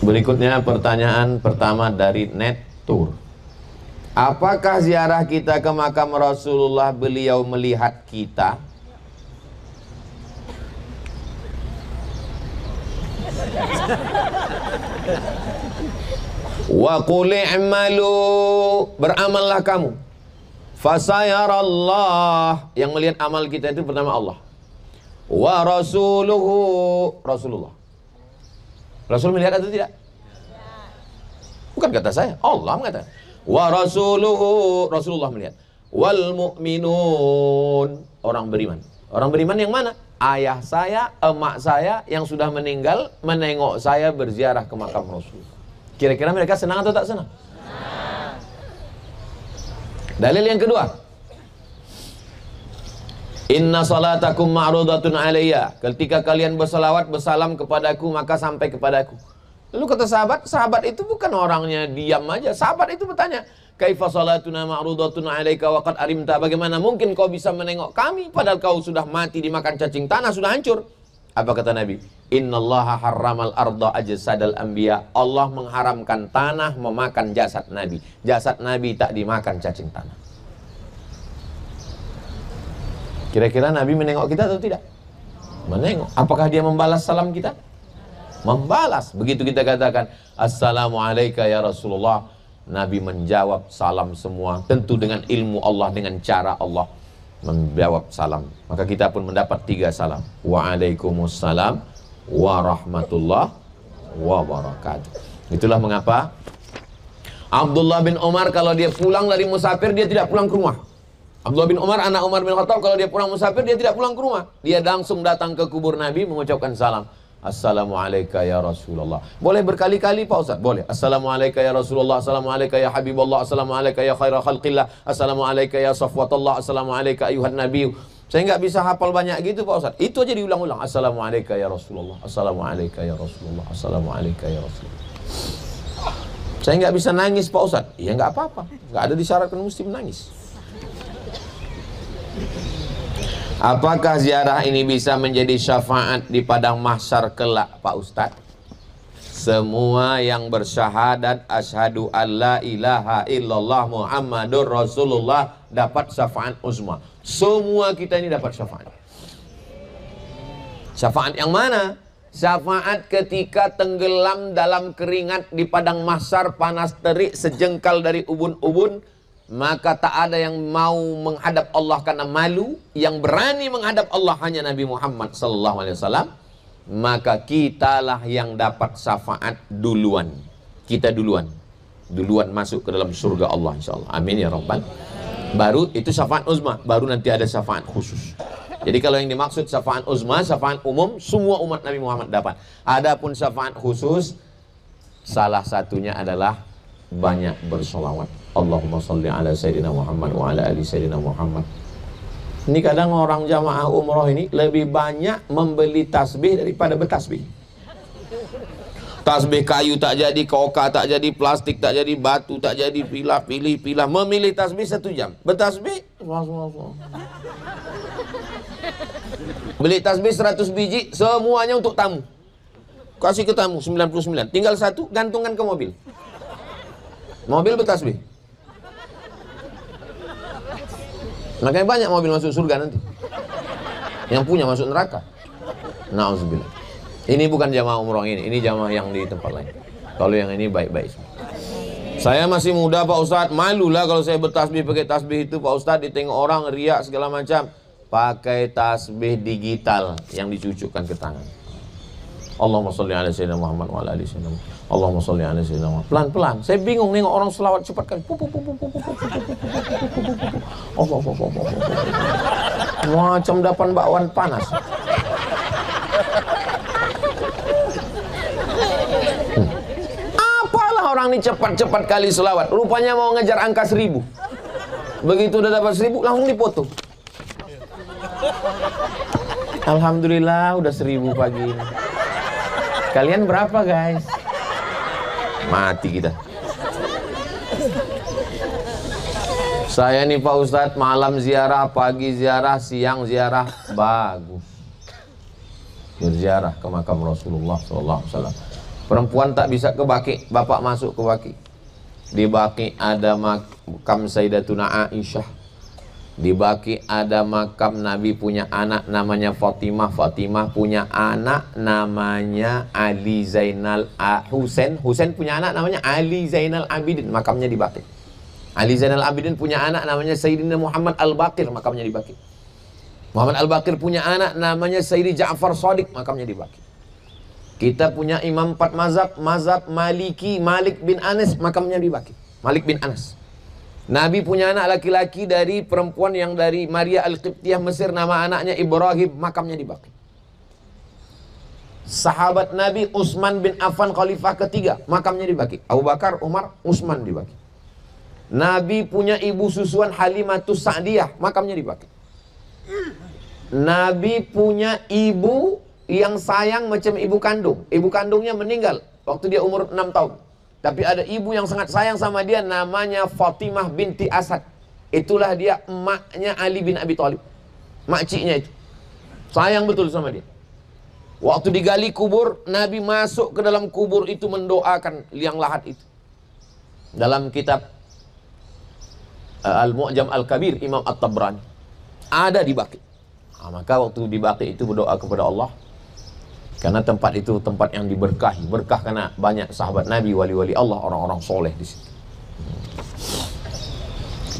Berikutnya pertanyaan pertama dari Net Tour. Apakah ziarah kita ke makam Rasulullah beliau melihat kita? Wa qul i'malu, beramallah kamu. Fasayarallah, yang melihat amal kita itu pertama Allah. Wa rasuluhu, Rasulullah. Rasul melihat atau tidak? Bukan kata saya, Allah mengatakan. Wa rasuluhu, Rasulullah melihat. Wal mu'minun, orang beriman. Orang beriman yang mana? Ayah saya, emak saya yang sudah meninggal menengok saya berziarah ke makam Rasul. Kira-kira mereka senang atau tak senang? Dalil yang kedua, inna salatakum ma'rudatun alayya, ketika kalian bersalawat bersalam kepadaku maka sampai kepadaku. Lalu kata sahabat itu bukan orangnya diam aja. Sahabat itu bertanya, kaifa salatuna ma'rudatun alayka wa qad arimta, bagaimana mungkin kau bisa menengok kami padahal kau sudah mati dimakan cacing tanah, sudah hancur. Apa kata Nabi? Innallaha harramal arda ajsadal anbiya, Allah mengharamkan tanah memakan jasad Nabi. Jasad Nabi tak dimakan cacing tanah. Kira-kira Nabi menengok kita atau tidak? Menengok. Apakah dia membalas salam kita? Membalas. Begitu kita katakan assalamualaikum ya Rasulullah, Nabi menjawab salam semua, tentu dengan ilmu Allah, dengan cara Allah menjawab salam. Maka kita pun mendapat 3 salam. Waalaikumsalam warahmatullahi wabarakatuh. Itulah mengapa Abdullah bin Umar kalau dia pulang dari musafir, dia tidak pulang ke rumah. Abdullah bin Umar, anak Umar bin Khattab, kalau dia pulang musafir, dia tidak pulang ke rumah. Dia langsung datang ke kubur Nabi mengucapkan salam. Assalamualaikum ya Rasulullah. Boleh berkali-kali Pak Ustaz? Boleh. Assalamualaikum ya Rasulullah, assalamualaikum ya Habibullah, assalamualaikum ya khaira khalqillah, assalamualaikum ya safwatullah, assalamualaikum ayuhan nabi. Saya nggak bisa hafal banyak gitu Pak Ustaz. Itu aja diulang-ulang. Assalamualaikum ya Rasulullah, assalamualaikum ya Rasulullah, assalamualaikum ya Rasulullah. Saya nggak bisa nangis Pak Ustaz. Ya nggak apa-apa. Nggak ada disyaratkan mesti menangis. Apakah ziarah ini bisa menjadi syafaat di padang mahsyar kelak Pak Ustadz? Semua yang bersyahadat asyhadu alla ilaha illallah Muhammadur Rasulullah dapat syafaat uzma. Semua kita ini dapat syafaat. Syafaat yang mana? Syafaat ketika tenggelam dalam keringat di padang mahsyar, panas terik sejengkal dari ubun-ubun, maka tak ada yang mau menghadap Allah karena malu. Yang berani menghadap Allah hanya Nabi Muhammad SAW. Maka kitalah yang dapat syafaat duluan. Kita duluan masuk ke dalam surga Allah insyaAllah. Amin ya Rabbal. Baru itu syafaat uzma, baru nanti ada syafaat khusus. Jadi kalau yang dimaksud syafaat uzma, syafaat umum, semua umat Nabi Muhammad dapat. Adapun syafaat khusus, salah satunya adalah banyak bersolawat. Allahumma salli ala Sayyidina Muhammad wa ala ali Sayyidina Muhammad. Ini kadang orang jamaah umroh ini lebih banyak membeli tasbih daripada bertasbih. Tasbih kayu tak jadi, koka tak jadi, plastik tak jadi, batu tak jadi, pilih. Memilih tasbih 1 jam. Bertasbih, beli tasbih 100 biji, semuanya untuk tamu. Kasih ke tamu 99. Tinggal 1, gantungan ke mobil. Mobil bertasbih. Makanya banyak mobil masuk surga nanti. Yang punya masuk neraka. Nauzubillah. Ini bukan jamaah umroh ini jamaah yang di tempat lain. Kalau yang ini baik-baik. Saya masih muda Pak Ustadz, malulah kalau saya bertasbih pakai tasbih itu Pak Ustadz, ditengok orang riak segala macam. Pakai tasbih digital yang dicucukkan ke tangan. Allahumma sholli ala Sayyidina Muhammad wa ala ali Sayyidina Muhammad. Allahumma sholli ala Sayyidina Muhammad. Pelan-pelan. Saya bingung nengok orang selawat cepat kali. Macam dapan bakwan panas. Apalah orang ini cepat-cepat kali selawat. Rupanya mau ngejar angka 1000. Begitu udah dapat 1000 langsung dipoto. Alhamdulillah udah 1000 pagi ini. Kalian berapa guys? Mati kita. Saya nih Pak Ustadz, malam ziarah, pagi ziarah, siang ziarah, bagus. Berziarah ke makam Rasulullah SAW. Perempuan tak bisa ke Baqi, bapak masuk ke Baqi. Di Baqi ada makam Sayyidatuna Aisyah. Di Baqi ada makam Nabi punya anak namanya Fatimah. Fatimah punya anak namanya Ali Zainal Husain. Husain punya anak namanya Ali Zainal Abidin, makamnya di Baqi. Ali Zainal Abidin punya anak namanya Sayyidina Muhammad Al-Baqir, makamnya di Baqi. Muhammad Al-Baqir punya anak namanya Sayyidi Ja'far Shadiq, makamnya di Baqi. Kita punya imam 4 mazhab, mazhab Maliki, Malik bin Anas, makamnya di Baqi. Malik bin Anas. Nabi punya anak laki-laki dari perempuan yang dari Maria Al-Qibtiyah Mesir, nama anaknya Ibrahim, makamnya di Baqi. Sahabat Nabi Utsman bin Affan khalifah ketiga, makamnya di Baqi. Abu Bakar, Umar, Utsman di Baqi. Nabi punya ibu susuan Halimatus Sa'diyah, makamnya di Baqi. Nabi punya ibu yang sayang macam ibu kandung. Ibu kandungnya meninggal waktu dia umur 6 tahun. Tapi ada ibu yang sangat sayang sama dia, namanya Fatimah binti Asad. Itulah dia emaknya Ali bin Abi Thalib. Makciknya itu. Sayang betul sama dia. Waktu digali kubur, Nabi masuk ke dalam kubur itu mendoakan liang lahat itu. Dalam kitab Al-Mu'jam Al-Kabir Imam At-Tabrani ada di Baqi. Maka waktu di Baqi itu berdoa kepada Allah. Karena tempat itu tempat yang diberkahi, berkah karena banyak sahabat Nabi, wali-wali Allah, orang-orang soleh di situ.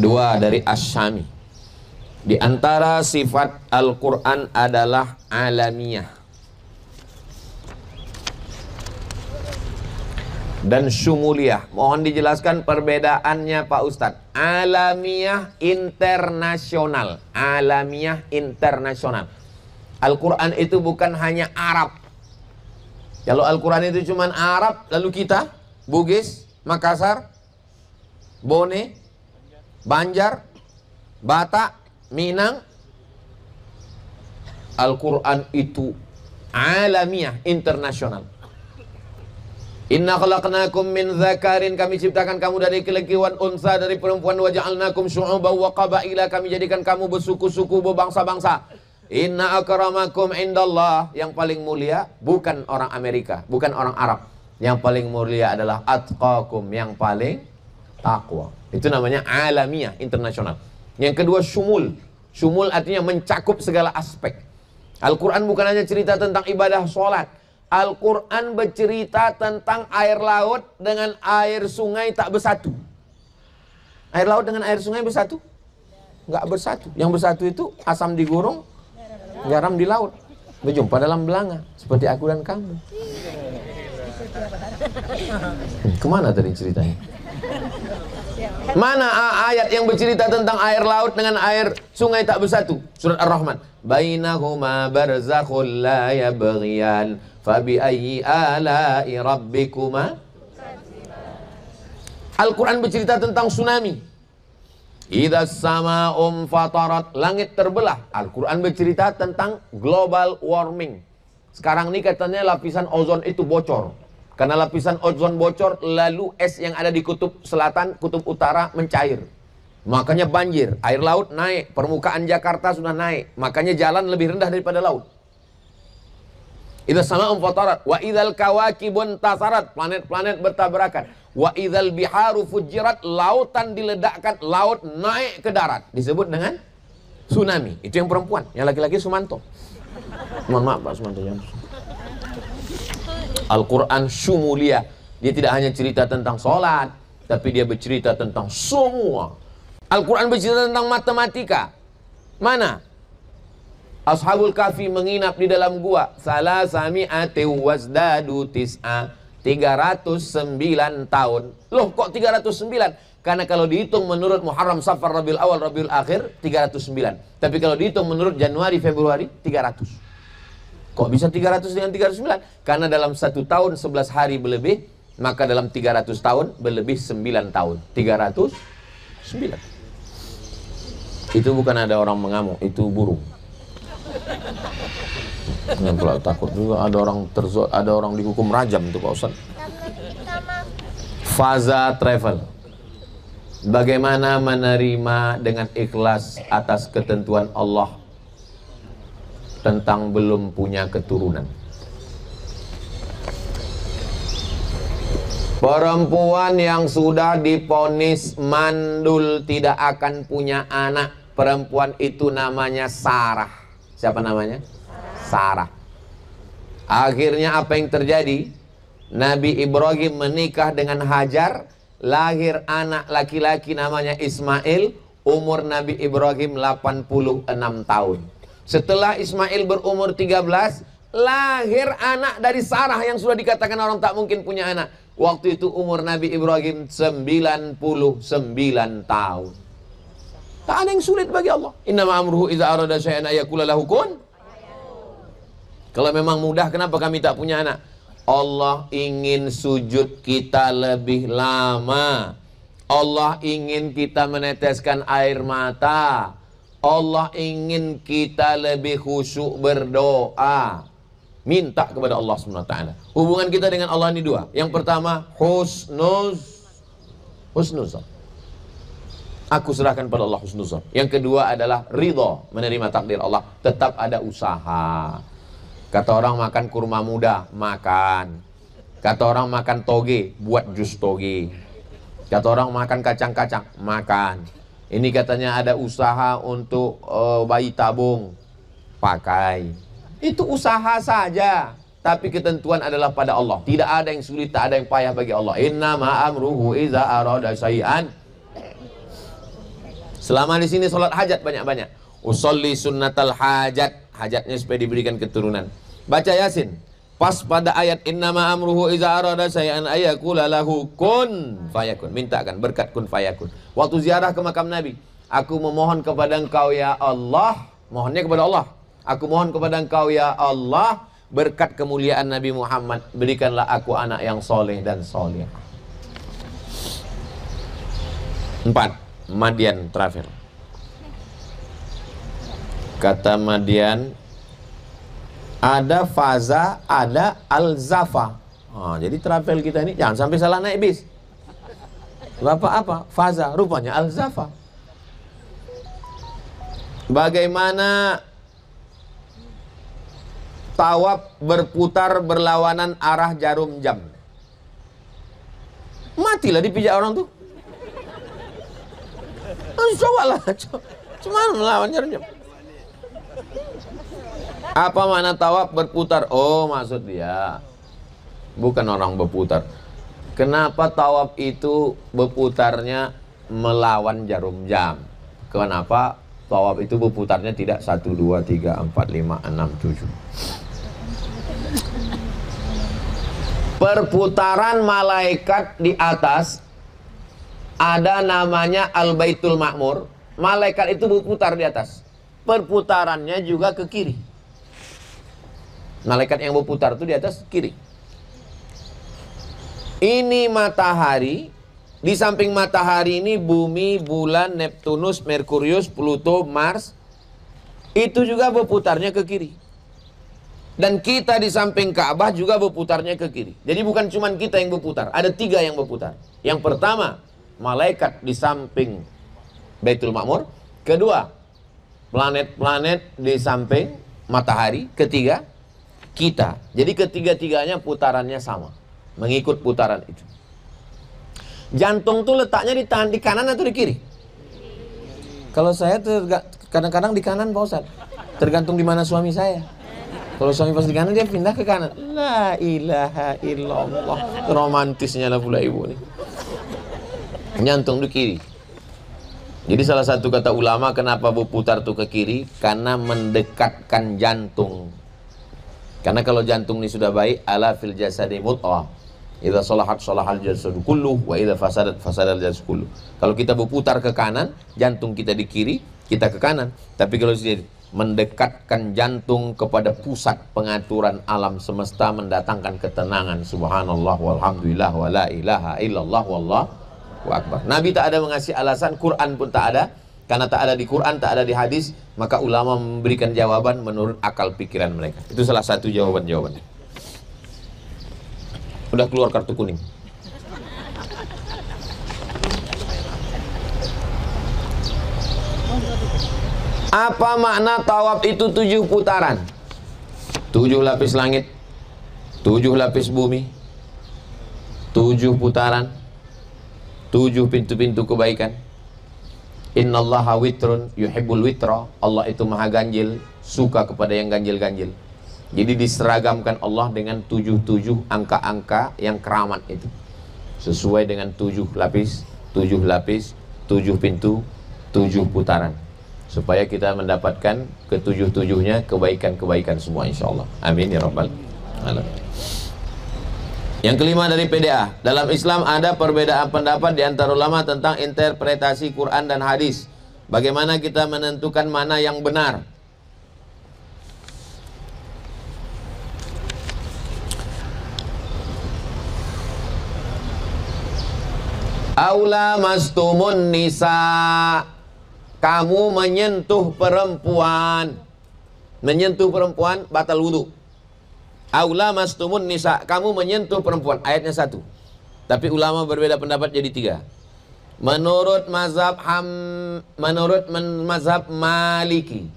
Dua dari Asy-Syami. Di antara sifat Al-Quran adalah alamiyah dan syumuliyah. Mohon dijelaskan perbedaannya Pak Ustadz. Alamiyah internasional. Alamiyah internasional. Al-Quran itu bukan hanya Arab. Kalau Al-Quran itu cuma Arab, lalu kita, Bugis, Makassar, Bone, Banjar, Batak, Minang. Al-Quran itu alamiyah internasional. Inna khalaqnakum min dzakarin, kami ciptakan kamu dari laki-laki wan unsa, dari perempuan, wa ja'alnakum syu'uban wa qabaila, kami jadikan kamu bersuku-suku, berbangsa-bangsa. Inna akramakum indallah, yang paling mulia bukan orang Amerika, bukan orang Arab. Yang paling mulia adalah atqakum, yang paling takwa. Itu namanya alamiyah internasional. Yang kedua syumul. Syumul artinya mencakup segala aspek. Al-Quran bukan hanya cerita tentang ibadah sholat. Al-Quran bercerita tentang air laut dengan air sungai tak bersatu. Air laut dengan air sungai bersatu? Enggak bersatu. Yang bersatu itu asam di gurung, garam di laut, berjumpa dalam belanga, seperti aku dan kamu. Kemana tadi ceritanya? Mana ayat yang bercerita tentang air laut dengan air sungai tak bersatu? Surat Ar-Rahman. Bainahuma barzakhul la yabghiyan fabi ayyi ala'i rabbikuma. Al-Quran bercerita tentang tsunami. Idza sama'um fatarat, langit terbelah. Al-Quran bercerita tentang global warming. Sekarang ini katanya lapisan ozon itu bocor. Karena lapisan ozon bocor, lalu es yang ada di kutub selatan, kutub utara mencair. Makanya banjir, air laut naik, permukaan Jakarta sudah naik. Makanya jalan lebih rendah daripada laut. Idza sama'um fatarat wa idzal kawakibun tasarat, planet-planet bertabrakan. Wa idzal biharu fujirat, lautan diledakkan, laut naik ke darat, disebut dengan tsunami. Itu yang perempuan, yang laki-laki Sumanto. Mohon maaf Pak Sumanto. Al-Quran syumuliyah. Dia tidak hanya cerita tentang sholat, tapi dia bercerita tentang semua. Al-Quran bercerita tentang matematika. Mana? Ashabul Kahfi menginap di dalam gua. Salasami'ati wazdadu tis'a. 309 tahun. Loh kok 309? Karena kalau dihitung menurut Muharram, Safar, Rabiul Awal, Rabiul Akhir 309. Tapi kalau dihitung menurut Januari, Februari 300. Kok bisa 300 dengan 309? Karena dalam 1 tahun 11 hari berlebih, maka dalam 300 tahun berlebih 9 tahun. 309. Itu bukan ada orang mengamuk, itu burung. Yang pula takut juga ada orang dihukum rajam itu Pak Ustaz. Faza travel. Bagaimana menerima dengan ikhlas atas ketentuan Allah tentang belum punya keturunan. Perempuan yang sudah divonis mandul tidak akan punya anak, perempuan itu namanya Sarah. Siapa namanya? Sarah. Akhirnya apa yang terjadi? Nabi Ibrahim menikah dengan Hajar, lahir anak laki-laki namanya Ismail. Umur Nabi Ibrahim 86 tahun. Setelah Ismail berumur 13, lahir anak dari Sarah yang sudah dikatakan orang tak mungkin punya anak. Waktu itu umur Nabi Ibrahim 99 tahun. Tak ada yang sulit bagi Allah. Innama amruhu idza arada syai'an ayaqula lahu kun. Kalau memang mudah, kenapa kami tak punya anak? Allah ingin sujud kita lebih lama. Allah ingin kita meneteskan air mata. Allah ingin kita lebih khusyuk berdoa. Minta kepada Allah SWT. Hubungan kita dengan Allah ini dua. Yang pertama, husnuzon. Aku serahkan pada Allah husnuzon. Yang kedua adalah ridho, menerima takdir Allah. Tetap ada usaha. Kata orang makan kurma muda, makan. Kata orang makan toge, buat jus toge. Kata orang makan kacang-kacang, makan. Ini katanya ada usaha untuk bayi tabung, pakai. Itu usaha saja. Tapi ketentuan adalah pada Allah. Tidak ada yang sulit, tak ada yang payah bagi Allah. Innama amruhu iza arada syai'an. Selama di sini sholat hajat banyak-banyak. Usolli sunnatal hajat. Hajatnya supaya diberikan keturunan. Baca Yasin. Pas pada ayat innama amruhu iza arada syai'an ayaqula lahu kun fayakun. Mintakan berkat kun fayakun. Waktu ziarah ke makam Nabi, aku memohon kepada Engkau ya Allah. Mohonnya kepada Allah. Aku mohon kepada Engkau ya Allah, berkat kemuliaan Nabi Muhammad, berikanlah aku anak yang soleh dan soleh. 4. Madian travel. Kata Madian, ada faza, ada alzafa. Jadi travel kita ini jangan sampai salah naik bis. Bapak apa? Faza, rupanya alzafa. Bagaimana tawaf berputar berlawanan arah jarum jam? Matilah dipijak orang tuh. Coba lah, cuma melawan jarum jam. Apa makna tawaf berputar? Oh, maksud dia bukan orang berputar. Kenapa tawaf itu berputarnya melawan jarum jam? Kenapa tawaf itu berputarnya tidak 1, 2, 3, 4, 5, 6, 7? Perputaran malaikat di atas ada namanya Al-Baitul Ma'mur. Malaikat itu berputar di atas. Perputarannya juga ke kiri. Malaikat yang berputar itu di atas kiri. Ini matahari. Di samping matahari ini bumi, bulan, Neptunus, Merkurius, Pluto, Mars. Itu juga berputarnya ke kiri. Dan kita di samping Ka'bah juga berputarnya ke kiri. Jadi bukan cuma kita yang berputar, ada 3 yang berputar. Yang pertama, malaikat di samping Baitul Ma'mur. Kedua, planet-planet di samping matahari. Ketiga, kita. Jadi ketiga-tiganya putarannya sama, mengikut putaran itu. Jantung tuh letaknya di kanan atau di kiri? Kalau saya kadang-kadang di kanan, Pak Ustaz. Tergantung di mana suami saya. Kalau suami pas di kanan, dia pindah ke kanan. La ilaha illallah. Romantisnya lah pula ibu nih. Jantung di kiri. Jadi salah satu kata ulama kenapa berputar tuh ke kiri, karena mendekatkan jantung. Karena kalau jantung ini sudah baik, ala fil jasadi mudghah. Idza salahat salahal jasadu kulluh wa idza fasadat fasadal jasadu kulluh. Kalau kita berputar ke kanan, jantung kita di kiri, kita ke kanan. Tapi kalau dia mendekatkan jantung kepada pusat pengaturan alam semesta, mendatangkan ketenangan. Subhanallah walhamdulillah wa la ilaha illallah wallahu akbar. Nabi tak ada mengasih alasan, Quran pun tak ada. Karena tak ada di Quran, tak ada di hadis, maka ulama memberikan jawaban menurut akal pikiran mereka. Itu salah satu jawaban-jawabannya. Udah keluar kartu kuning. Apa makna tawaf itu 7 putaran? 7 lapis langit, 7 lapis bumi, 7 putaran, 7 pintu-pintu kebaikan. Innallaha witrun yuhibbul witra. Allah itu maha ganjil, suka kepada yang ganjil-ganjil. Jadi diseragamkan Allah dengan 7 angka-angka yang keramat itu, sesuai dengan 7 lapis, 7 lapis, 7 pintu, 7 putaran, supaya kita mendapatkan ke-7-7-nya kebaikan-kebaikan semua insyaallah. Amin ya rabbal alamin. Yang kelima dari PDA, dalam Islam ada perbedaan pendapat di antara ulama tentang interpretasi Quran dan hadis. Bagaimana kita menentukan mana yang benar? Aula mastumun nisa, kamu menyentuh perempuan. Menyentuh perempuan batal wudu. Aula mastumun nisa, kamu menyentuh perempuan. Ayatnya 1. Tapi ulama berbeda pendapat jadi 3. Menurut mazhab Maliki,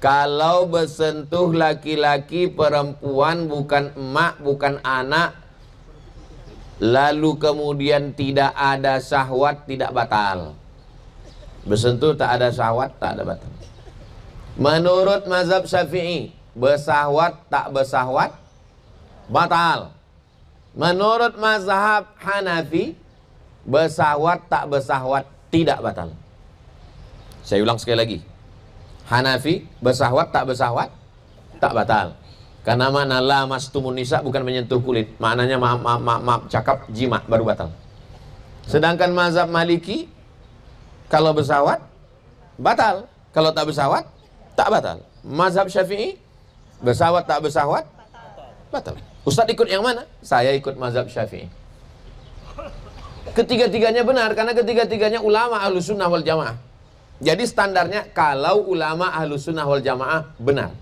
kalau bersentuh laki-laki perempuan, bukan emak, bukan anak, lalu kemudian tidak ada syahwat, tidak batal. Bersentuh tak ada syahwat, tak ada batal. Menurut mazhab Syafi'i, bersahwat tak bersahwat batal. Menurut mazhab Hanafi, bersahwat tak bersahwat tidak batal. Saya ulang sekali lagi. Hanafi, bersahwat tak bersahwat tak batal. Karena makna la mastumun nisa bukan menyentuh kulit. Maknanya maaf cakap jima baru batal. Sedangkan mazhab Maliki, kalau bersahwat batal, kalau tak bersahwat tak batal. Mazhab Syafi'i, bersahwat tak bersahwat batal. Ustaz ikut yang mana? Saya ikut mazhab Syafi'i. Ketiga-tiganya benar, karena ketiga-tiganya ulama Ahlus Sunnah wal Jamaah. Jadi standarnya kalau ulama Ahlus Sunnah wal Jamaah benar.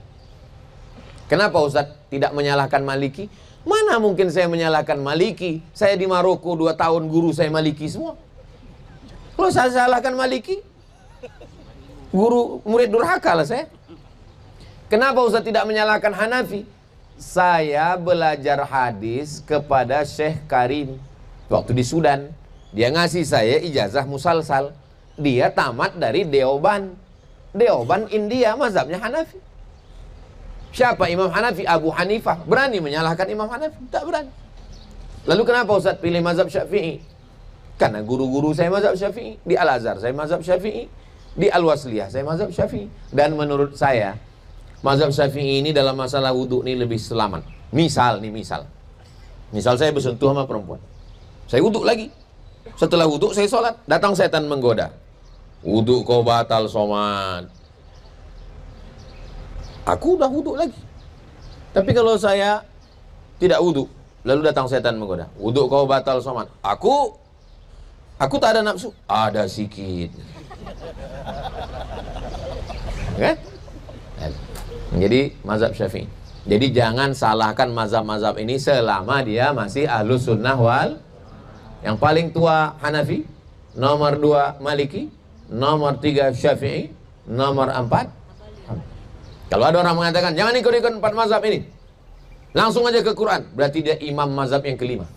Kenapa Ustaz tidak menyalahkan Maliki? Mana mungkin saya menyalahkan Maliki? Saya di Maroko 2 tahun, guru saya Maliki semua. Kalau saya salahkan Maliki, guru murid durhaka lah saya. Kenapa Ustaz tidak menyalahkan Hanafi? Saya belajar hadis kepada Syekh Karim waktu di Sudan. Dia ngasih saya ijazah musalsal. Dia tamat dari Deoban. Deoban India, mazhabnya Hanafi. Siapa Imam Hanafi? Abu Hanifah. Berani menyalahkan Imam Hanafi? Tak berani. Lalu kenapa Ustaz pilih mazhab Syafi'i? Karena guru-guru saya mazhab Syafi'i. Di Al-Azhar saya mazhab Syafi'i. Di Al-Wasliyah saya mazhab Syafi'i. Dan menurut saya, mazhab Syafi'i ini dalam masalah wudhu ini lebih selamat. Misal saya bersentuh sama perempuan, saya wudhu lagi. Setelah wudhu saya sholat, datang setan menggoda. Wudhu kau batal somat. Aku udah wudhu lagi. Tapi kalau saya tidak wudhu, lalu datang setan menggoda, wudhu kau batal somat. Aku tak ada nafsu. Ada sikit. Oke? Jadi mazhab Syafi'i. Jadi jangan salahkan mazhab-mazhab ini selama dia masih Ahlus Sunnah wal. Yang paling tua Hanafi, nomor 2 Maliki, nomor 3 Syafi'i, nomor 4. Kalau ada orang mengatakan jangan ikut-ikut 4 mazhab ini, langsung aja ke Quran, berarti dia imam mazhab yang kelima.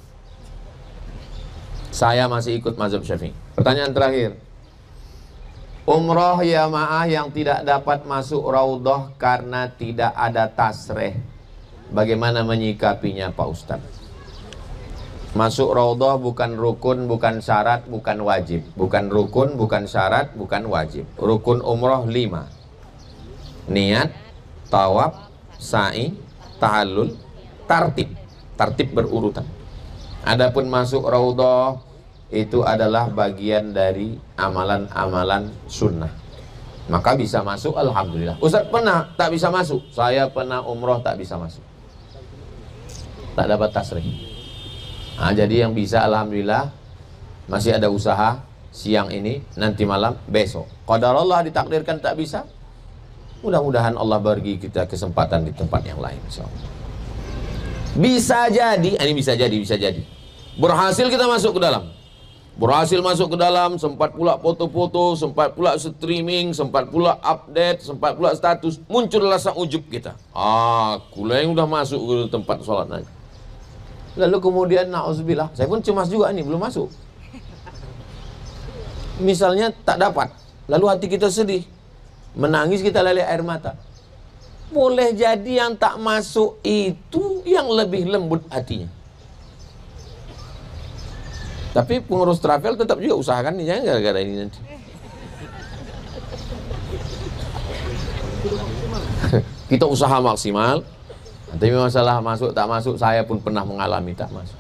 Saya masih ikut mazhab Syafi'i. Pertanyaan terakhir, umroh jamaah yang tidak dapat masuk raudhah karena tidak ada tasreh, bagaimana menyikapinya Pak Ustadz? Masuk raudhah bukan rukun, bukan syarat, bukan wajib. Bukan rukun, bukan syarat, bukan wajib. Rukun umroh 5. Niat, tawaf, sa'i, tahallul, tartib. Tartib berurutan. Adapun masuk raudhah itu adalah bagian dari amalan-amalan sunnah. Maka bisa masuk, alhamdulillah. Ustaz pernah tak bisa masuk. Saya pernah umroh tak bisa masuk. Tak dapat tasrih. Nah, jadi yang bisa alhamdulillah masih ada usaha siang ini, nanti malam, besok. Qadarullah ditakdirkan tak bisa, mudah-mudahan Allah bagi kita kesempatan di tempat yang lain insyaallah. Bisa jadi, ini bisa jadi. Berhasil kita masuk ke dalam. Berhasil masuk ke dalam, sempat pula foto-foto, sempat pula streaming, sempat pula update, sempat pula status, muncul rasa ujub kita. Aku lah yang udah masuk ke tempat sholat nanti. Lalu kemudian na'udzubillah, saya pun cemas juga nih, belum masuk. Misalnya tak dapat, lalu hati kita sedih, menangis, kita leleh air mata. Boleh jadi yang tak masuk itu yang lebih lembut hatinya. Tapi pengurus travel tetap juga usahakan nih, jangan gara-gara ini nanti. Kita usaha maksimal. Tapi masalah masuk tak masuk, saya pun pernah mengalami tak masuk.